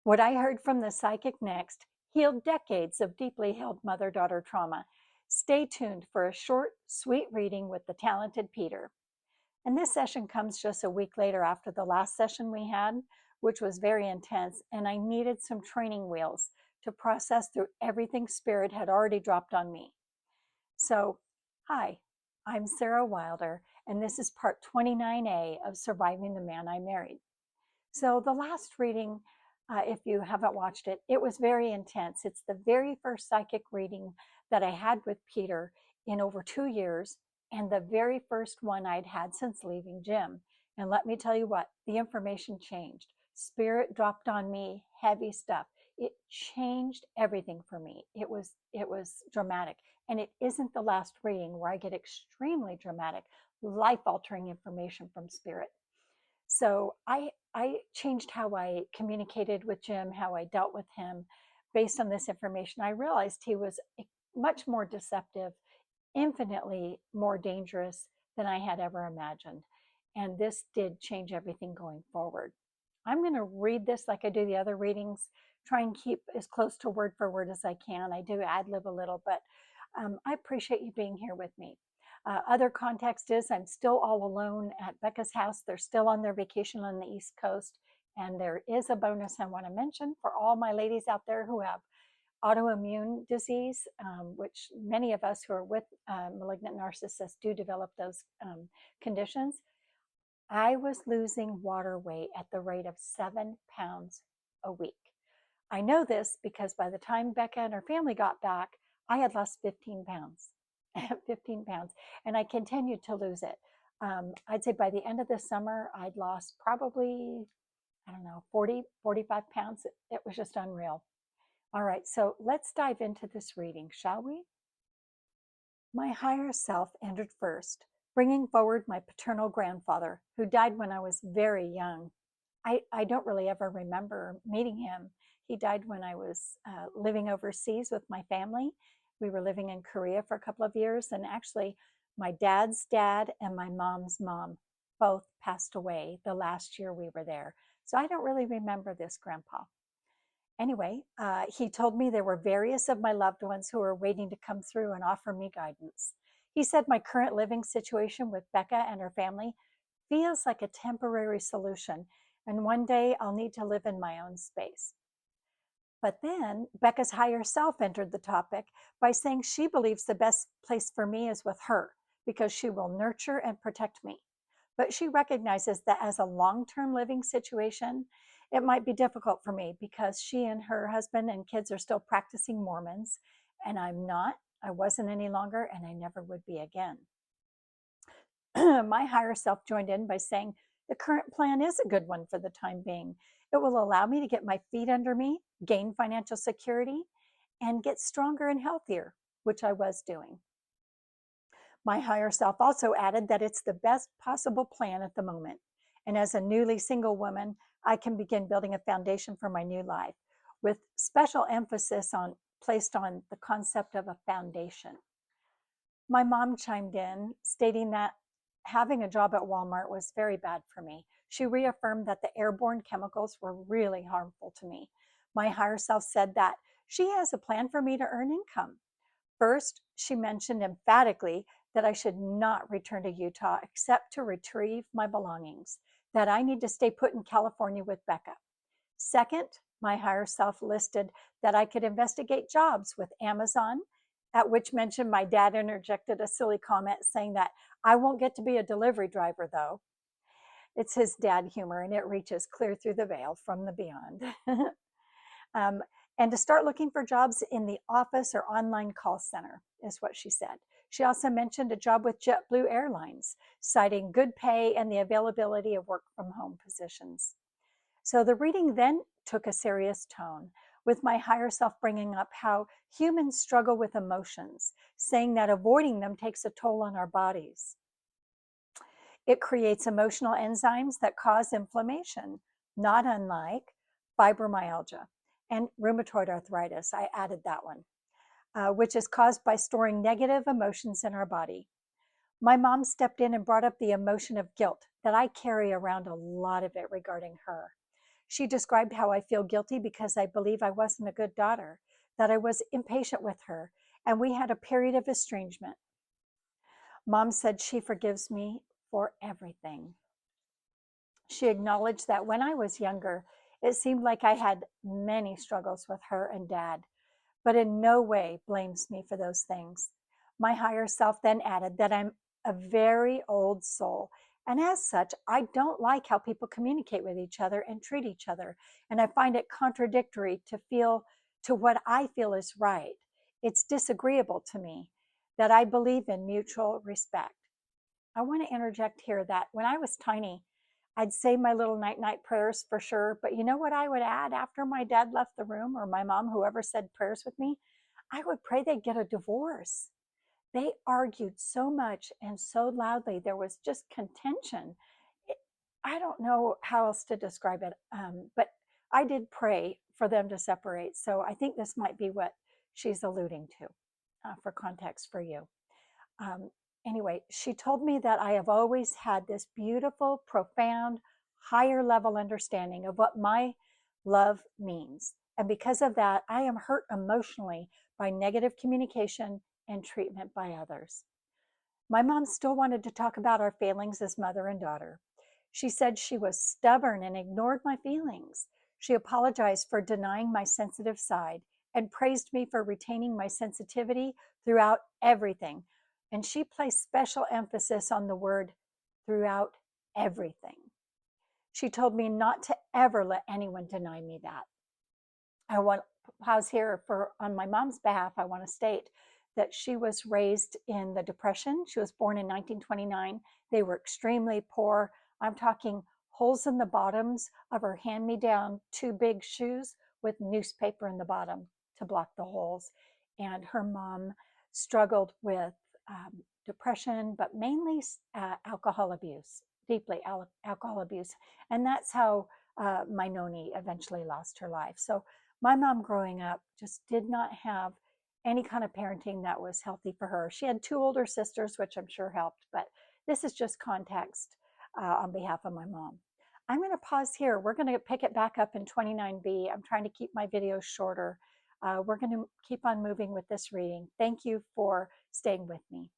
What I heard from the psychic next healed decades of deeply held mother daughter trauma. Stay tuned for a short, sweet reading with the talented Peter. And this session comes just a week later after the last session we had, which was very intense. And I needed some training wheels to process through everything Spirit had already dropped on me. So, hi, I'm Sarah Wilder, and this is part 29A of Surviving the Man I Married. So, the last reading, if you haven't watched it, it was very intense. It's the very first psychic reading that I had with Peter in over 2 years, and the very first one I'd had since leaving Jim. And let me tell you what, the information changed. Spirit dropped on me heavy stuff. It changed everything for me. It was dramatic. And it isn't the last reading where I get extremely dramatic, life-altering information from Spirit. So I changed how I communicated with Jim, how I dealt with him based on this information. I realized he was much more deceptive, infinitely more dangerous than I had ever imagined. And this did change everything going forward. I'm going to read this like I do the other readings, try and keep as close to word for word as I can. I do ad lib a little, but I appreciate you being here with me. Other context is I'm still all alone at Becca's house. They're still on their vacation on the East Coast. And there is a bonus I want to mention for all my ladies out there who have autoimmune disease, which many of us who are with malignant narcissists do develop those conditions. I was losing water weight at the rate of 7 pounds a week. I know this because by the time Becca and her family got back, I had lost 15 pounds. 15 pounds. And I continued to lose it. I'd say by the end of the summer, I'd lost probably, I don't know, 40, 45 pounds. It was just unreal. All right, so let's dive into this reading, shall we? My higher self entered first, bringing forward my paternal grandfather, who died when I was very young. I don't really ever remember meeting him. He died when I was living overseas with my family. We were living in Korea for a couple of years, and actually, my dad's dad and my mom's mom both passed away the last year we were there. So I don't really remember this grandpa. Anyway, he told me there were various of my loved ones who were waiting to come through and offer me guidance. He said my current living situation with Becca and her family feels like a temporary solution, and one day I'll need to live in my own space. But then Becca's higher self entered the topic by saying she believes the best place for me is with her because she will nurture and protect me. But she recognizes that as a long term living situation, it might be difficult for me because she and her husband and kids are still practicing Mormons, and I'm not. I wasn't any longer, and I never would be again. My higher self joined in by saying the current plan is a good one for the time being. It will allow me to get my feet under me, gain financial security, and get stronger and healthier, which I was doing. My higher self also added that it's the best possible plan at the moment. And as a newly single woman, I can begin building a foundation for my new life with special emphasis placed on the concept of a foundation. My mom chimed in, stating that having a job at Walmart was very bad for me. She reaffirmed that the airborne chemicals were really harmful to me. My higher self said that she has a plan for me to earn income. First, she mentioned emphatically that I should not return to Utah except to retrieve my belongings, that I need to stay put in California with Becca. Second, my higher self listed that I could investigate jobs with Amazon, at which mention my dad interjected a silly comment saying that I won't get to be a delivery driver though. It's his dad humor and it reaches clear through the veil from the beyond. um, and to start looking for jobs in the office or online call center, is what she said. She also mentioned a job with JetBlue Airlines, citing good pay and the availability of work from home positions. So the reading then took a serious tone, with my higher self bringing up how humans struggle with emotions, saying that avoiding them takes a toll on our bodies. It creates emotional enzymes that cause inflammation, not unlike fibromyalgia and rheumatoid arthritis. I added that one, which is caused by storing negative emotions in our body. My mom stepped in and brought up the emotion of guilt that I carry around, a lot of it regarding her. She described how I feel guilty because I believe I wasn't a good daughter, that I was impatient with her, and we had a period of estrangement. Mom said she forgives me for everything. She acknowledged that when I was younger, it seemed like I had many struggles with her and dad, but in no way blames me for those things. My higher self then added that I'm a very old soul. And as such, I don't like how people communicate with each other and treat each other. And I find it contradictory to what I feel is right. It's disagreeable to me that I believe in mutual respect. I want to interject here that when I was tiny, I'd say my little night night prayers for sure. But you know what I would add after my dad left the room, or my mom, whoever said prayers with me? I would pray they'd get a divorce. They argued so much and so loudly. There was just contention. I don't know how else to describe it, but I did pray for them to separate. So I think this might be what she's alluding to for context for you. Um, anyway, she told me that I have always had this beautiful, profound, higher level understanding of what my love means. And because of that, I am hurt emotionally by negative communication and treatment by others. My mom still wanted to talk about our failings as mother and daughter. She said she was stubborn and ignored my feelings. She apologized for denying my sensitive side and praised me for retaining my sensitivity throughout everything. And she placed special emphasis on the word throughout everything. She told me not to ever let anyone deny me that. I want to pause here for on my mom's behalf. I want to state that she was raised in the Depression. She was born in 1929. They were extremely poor. I'm talking holes in the bottoms of her hand-me-down two big shoes with newspaper in the bottom to block the holes. And her mom struggled with depression, but mainly alcohol abuse, deeply alcohol abuse. And that's how my Noni eventually lost her life. So my mom growing up just did not have any kind of parenting that was healthy for her. She had two older sisters, which I'm sure helped, but this is just context on behalf of my mom. I'm going to pause here. We're going to pick it back up in 29B. I'm trying to keep my videos shorter. We're going to keep on moving with this reading. Thank you for staying with me.